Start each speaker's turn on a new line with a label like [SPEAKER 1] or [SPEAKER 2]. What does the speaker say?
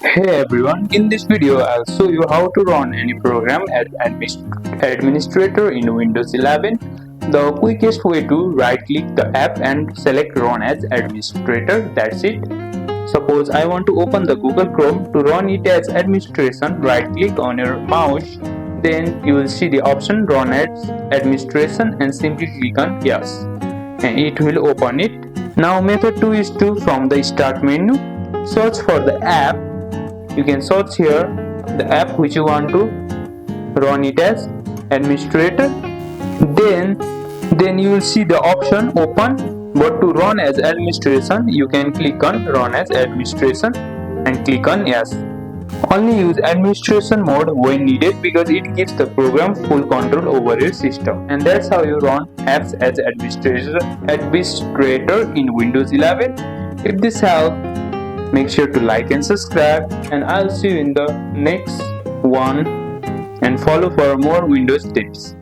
[SPEAKER 1] Hey everyone, in this video I'll show you how to run any program as administrator in Windows 11. The quickest way to right click the app and select run as administrator, that's it. Suppose I want to open the Google Chrome. To run it as administration, right click on your mouse, then you will see the option run as administration and simply click on yes and it will open it. Now method 2 is to from the start menu search for the app. You can search here the app which you want to run it as administrator. Then you will see the option open, but to run as administration you can click on run as administration and click on yes. Only use administration mode when needed because it gives the program full control over your system. And that's how you run apps as administrator in Windows 11. If this helps, make sure to like and subscribe, and I'll see you in the next one, and follow for more Windows tips.